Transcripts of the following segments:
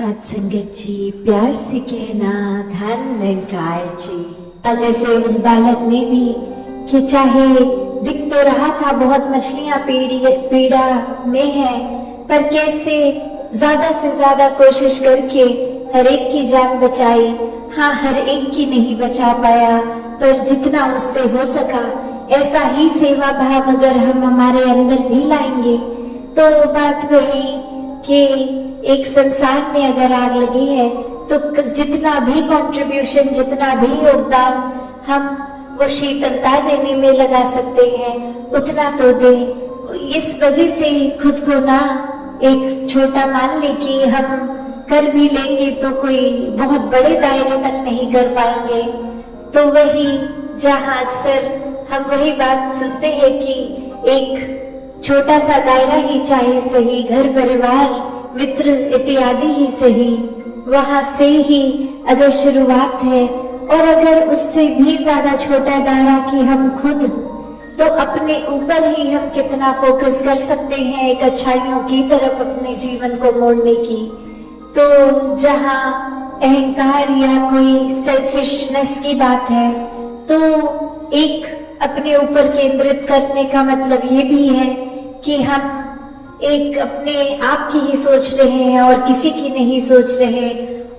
सत्संगत जी, प्यार से कहना धन निरंकार जी। जैसे उस बालक ने भी कि चाहे दिख तो रहा था बहुत मछलियां पीड़ा में है, पर कैसे ज्यादा से ज्यादा कोशिश करके हर एक की जान बचाई। हाँ, हर एक की नहीं बचा पाया, पर जितना उससे हो सका ऐसा ही सेवा भाव अगर हम हमारे अंदर भी लाएंगे तो बात वही कि एक संसार में अगर आग लगी है तो जितना भी कंट्रीब्यूशन, जितना भी योगदान हम वो शीतलता देने में लगा सकते हैं उतना तो दे। इस वजह से खुद को ना एक छोटा मान ले कि हम कर भी लेंगे तो कोई बहुत बड़े दायरे तक नहीं कर पाएंगे। तो वही जहाँ अक्सर हम वही बात सुनते हैं कि एक छोटा सा दायरा ही चाहे सही, घर परिवार मित्र इत्यादि ही सही, वहां से ही अगर शुरुआत है और अगर उससे भी ज्यादा छोटा दायरा कि हम खुद तो अपने ऊपर ही हम कितना फोकस कर सकते हैं एक अच्छाइयों की तरफ अपने जीवन को मोड़ने की। तो जहां अहंकार या कोई सेल्फिशनेस की बात है तो एक अपने ऊपर केंद्रित करने का मतलब ये भी है कि हम एक अपने आप की ही सोच रहे हैं और किसी की नहीं सोच रहे,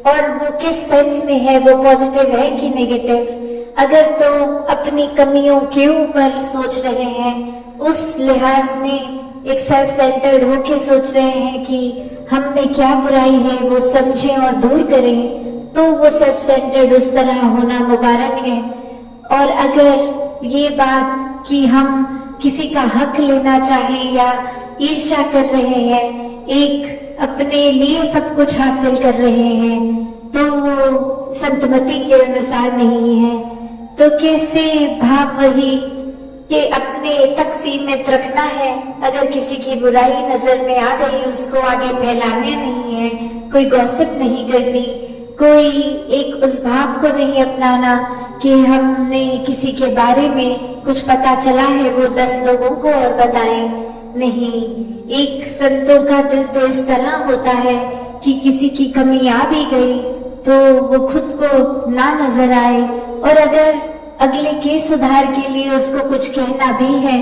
और वो किस सेंस में है, वो पॉजिटिव है कि नेगेटिव। अगर तो अपनी कमियों के ऊपर सोच रहे हैं, उस लिहाज में एक सेल्फ सेंटर्ड होके सोच रहे हैं कि हम में क्या बुराई है वो समझें और दूर करें, तो वो सेल्फ सेंटर्ड उस तरह होना मुबारक है। और अगर ये बात कि हम किसी का हक लेना चाहें या ईर्ष्या कर रहे हैं, एक अपने लिए सब कुछ हासिल कर रहे हैं, तो वो संतमति के अनुसार नहीं है। तो कैसे भाव वही कि अपने तक सीमित रखना है। अगर किसी की बुराई नजर में आ गई उसको आगे फैलाने नहीं है, कोई गॉसिप नहीं करनी, कोई एक उस भाव को नहीं अपनाना कि हमने किसी के बारे में कुछ पता चला है वो 10 लोगों को और बताएं। नहीं, एक संतों का दिल तो इस तरह होता है कि किसी की कमी आ भी गई तो वो खुद को ना नजर आए, और अगर अगले के सुधार के लिए उसको कुछ कहना भी है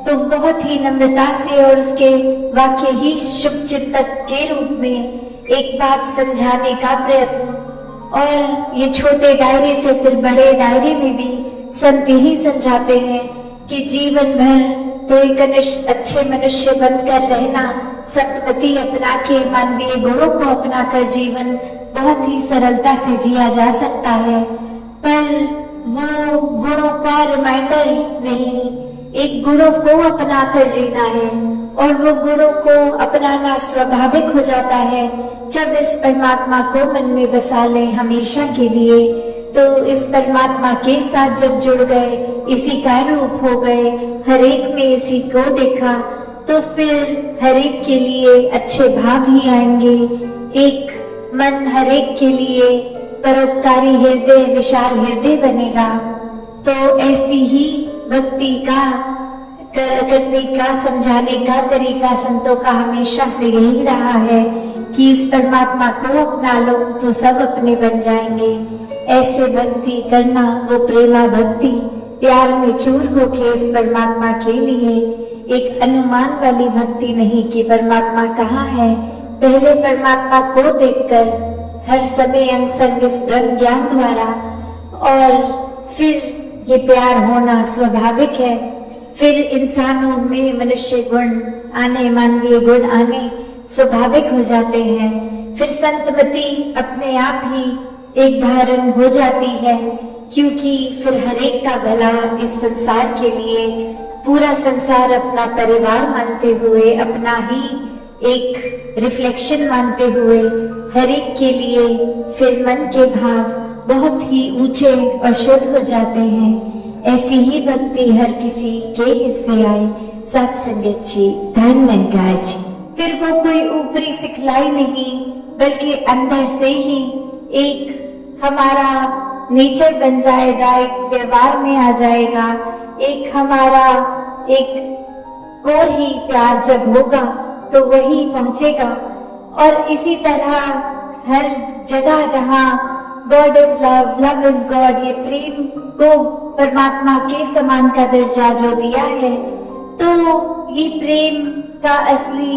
तो बहुत ही नम्रता से और उसके वाक्य ही शुभ चिंतक के रूप में एक बात समझाने का प्रयत्न। और ये छोटे दायरे से फिर बड़े दायरे में भी संत ही समझाते हैं कि जीवन भर तो एक अच्छे मनुष्य बनकर रहना, संतमति अपना के मानवीय गुणों को अपनाकर जीवन बहुत ही सरलता से जिया जा सकता है। पर वो गुणों का रिमाइंडर नहीं, एक गुणों को अपनाकर जीना है, और वो गुणों को अपनाना स्वाभाविक हो जाता है जब इस परमात्मा को मन में बसा ले हमेशा के लिए। तो इस परमात्मा के साथ जब जुड़ गए, इसी का रूप हो गए, हर एक में इसी को देखा, तो फिर हर एक के लिए अच्छे भाव ही आएंगे। एक मन हर एक के लिए परोपकारी हृदय, विशाल हृदय बनेगा। तो ऐसी ही भक्ति का करने का, समझाने का तरीका संतों का हमेशा से यही रहा है कि इस परमात्मा को अपना लो तो सब अपने बन जाएंगे। ऐसे भक्ति करना, वो प्रेमा भक्ति, प्यार में चूर होके इस परमात्मा के लिए एक अनुमान वाली भक्ति नहीं कि परमात्मा कहाँ है, पहले परमात्मा को देखकर हर समय अंग संग इस ब्रह्म ज्ञान द्वारा, और फिर ये प्यार होना स्वाभाविक है। फिर इंसानों में मनुष्य गुण आने, मानवीय गुण आने स्वाभाविक हो जाते हैं। फिर संतमति अपने आप ही एक धारण हो जाती है, क्योंकि फिर हर एक का भला इस संसार के लिए, पूरा संसार अपना परिवार मानते हुए, अपना ही एक रिफ्लेक्शन मानते हुए हर एक के लिए फिर मन के भाव बहुत ही ऊंचे और शुद्ध हो जाते हैं। ऐसी ही भक्ति हर किसी के हिस्से आए। सत्संगत जी, धन्यवाद जी। फिर वो कोई ऊपरी सिखलाई नहीं, बल्कि अंदर से ही एक हमारा नेचर बन जाएगा, एक व्यवहार में आ जाएगा, एक हमारा एक कोर ही प्यार जब होगा तो वही पहुंचेगा। और इसी तरह हर जगह जहाँ God is love, love is God, ये प्रेम को परमात्मा के समान का दर्जा जो दिया है, तो ये प्रेम का असली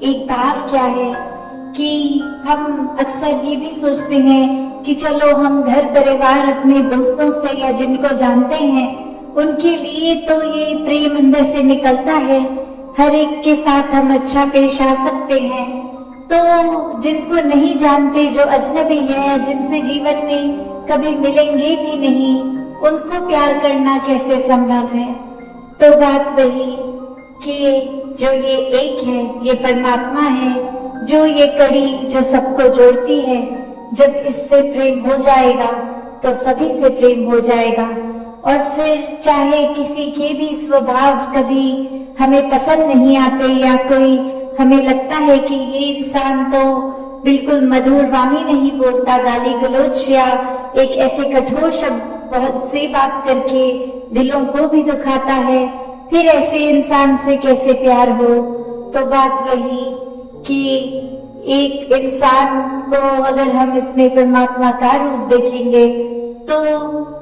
एक भाव क्या है कि हम अक्सर ये भी सोचते हैं कि चलो हम घर परिवार अपने दोस्तों से या जिनको जानते हैं उनके लिए तो ये प्रेम अंदर से निकलता है, हर एक के साथ हम अच्छा पेश आ सकते हैं, तो जिनको नहीं जानते, जो अजनबी हैं, जिनसे जीवन में कभी मिलेंगे भी नहीं, उनको प्यार करना कैसे संभव है। तो बात वही कि जो ये एक है, ये परमात्मा है, जो ये कड़ी जो सबको जोड़ती है, जब इससे प्रेम हो जाएगा तो सभी से प्रेम हो जाएगा। और फिर चाहे किसी के भी स्वभाव कभी हमें पसंद नहीं आते या कोई हमें लगता है कि ये इंसान तो बिल्कुल मधुर वाणी नहीं बोलता, गाली गलौज या एक ऐसे कठोर शब्द बहुत से बात करके दिलों को भी दुखाता है, फिर ऐसे इंसान से कैसे प्यार हो। तो बात वही कि एक इंसान को अगर हम इसमें परमात्मा का रूप देखेंगे तो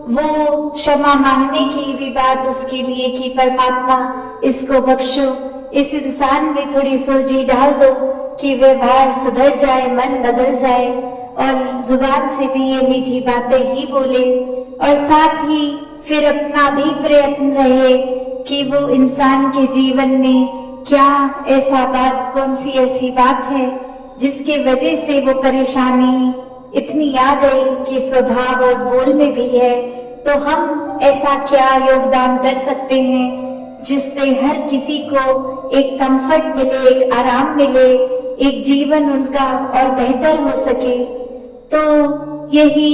वो क्षमा मांगने की भी बात उसके लिए कि परमात्मा इसको बख्शो, इस इंसान में थोड़ी सोची डाल दो कि व्यवहार सुधर जाए, मन बदल जाए और जुबान से भी ये मीठी बातें ही बोले, और साथ ही फिर अपना भी प्रयत्न रहे कि वो इंसान के जीवन में क्या ऐसा बात, कौन सी ऐसी बात है जिसके वजह से वो परेशानी इतनी आ गई कि स्वभाव और बोल में भी है, तो हम ऐसा क्या योगदान कर सकते हैं जिससे हर किसी को एक कंफर्ट मिले, एक आराम मिले, एक जीवन उनका और बेहतर हो सके। तो यही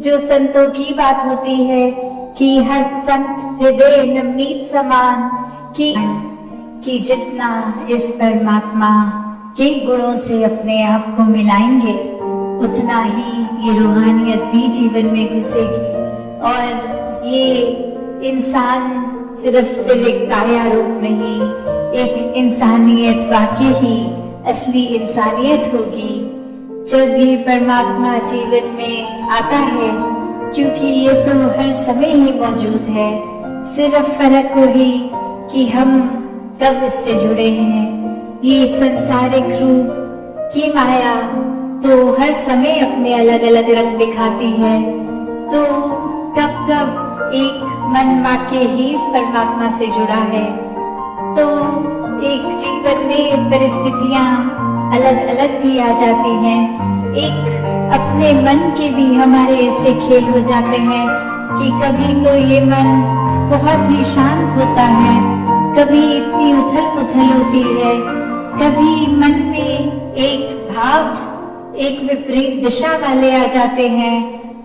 जो संतों की बात होती है कि हर संत हृदय नवनीत समान, कि जितना इस परमात्मा के गुणों से अपने आप को मिलाएंगे उतना ही ये रूहानियत भी जीवन में घुसेगी और ये इंसान सिर्फ फिर एक काया रूप नहीं, एक इंसानियत वाकई ही असली इंसानियत होगी जब ये परमात्मा जीवन में आता है, क्योंकि ये तो हर समय ही मौजूद है, सिर्फ फर्क वही कि हम कब इससे जुड़े हैं। ये संसारिक रूप की माया तो हर समय अपने अलग अलग रंग दिखाती है, तो कब कब एक मन वाक्य ही इस परमात्मा से जुड़ा है, तो एक जीवन में परिस्थितियां अलग अलग भी आ जाती हैं, एक अपने मन के भी हमारे ऐसे खेल हो जाते हैं कि कभी तो ये मन बहुत ही शांत होता है, कभी इतनी उथल पुथल होती है, कभी मन में एक भाव एक विपरीत दिशा वाले आ जाते हैं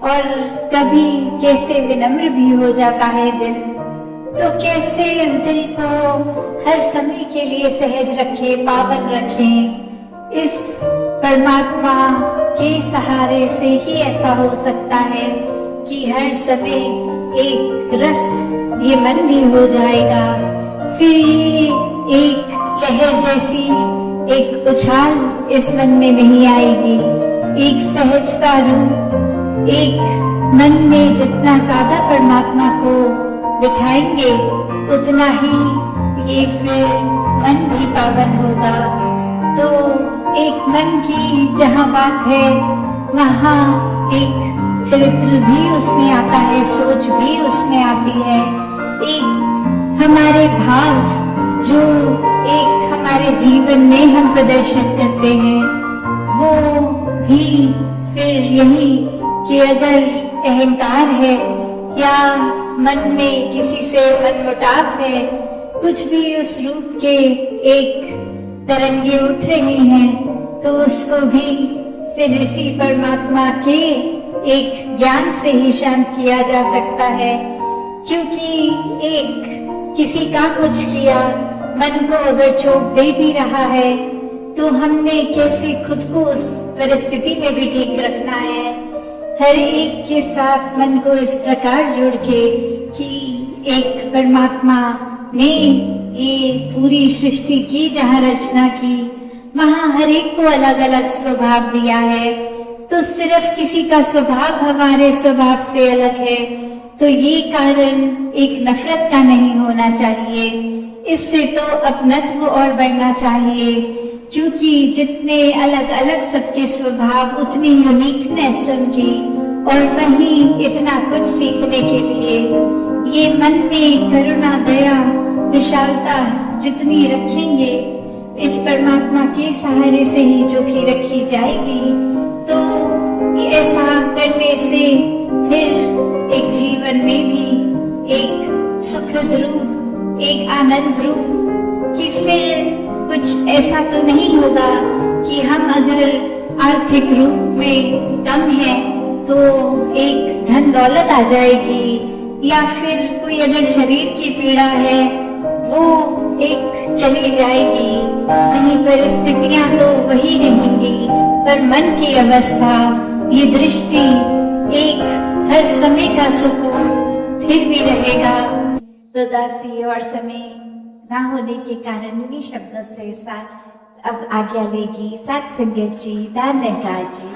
और कभी कैसे विनम्र भी हो जाता है दिल। तो कैसे इस दिल को हर समय के लिए सहज रखे, पावन रखें, इस परमात्मा के सहारे से ही ऐसा हो सकता है कि हर समय एक रस ये मन भी हो जाएगा, फिर ये एक लहर जैसी एक उछाल इस मन में नहीं आएगी, एक सहजता रूप, एक मन में जितना ज्यादा परमात्मा को बिठाएंगे उतना ही ये फिर मन भी पावन होगा। तो एक मन की जहाँ बात है वहाँ एक चरित्र भी उसमें आता है, सोच भी उसमें आती है, एक हमारे भाव जो एक हमारे जीवन में हम प्रदर्शित करते हैं वो भी फिर यही कि अगर अहंकार है या मन में किसी से मनमुटाव है, कुछ भी उस रूप के एक तरंगे उठ रही हैं, तो उसको भी फिर इसी परमात्मा के एक ज्ञान से ही शांत किया जा सकता है। क्योंकि एक किसी का कुछ किया मन को अगर चोट दे भी रहा है तो हमने कैसे खुद को उस परिस्थिति में भी ठीक रखना है, हर एक के साथ मन को इस प्रकार जोड़ के कि एक परमात्मा ने ये पूरी सृष्टि की जहाँ रचना की वहाँ हर एक को अलग अलग स्वभाव दिया है, तो सिर्फ किसी का स्वभाव हमारे स्वभाव से अलग है, तो ये कारण एक नफरत का नहीं होना चाहिए। इससे तो अपनत्व और बढ़ना चाहिए, क्योंकि जितने अलग अलग सबके स्वभाव उतनी यूनिकनेस उनकी, और वहीं इतना कुछ सीखने के लिए। ये मन में करुणा, दया, विशालता जितनी रखेंगे, इस परमात्मा के सहारे से ही जो कि रखी जाएगी, तो ऐसा करने से फिर एक जीवन में भी एक सुखद रूप, एक आनंद रूप, कि फिर कुछ ऐसा तो नहीं होगा कि हम अगर आर्थिक रूप में कम हैं तो एक धन दौलत आ जाएगी, या फिर कोई अगर शरीर की पीड़ा है वो एक चली जाएगी। नहीं, परिस्थितियां तो वही रहेंगी, पर मन की अवस्था, ये दृष्टि, एक हर समय का सुकून फिर भी रहेगा। तो दासी और समय ना होने के कारण इन्हीं शब्दों से साथ अब आज्ञा लेगी सात संगत जी, दान जी।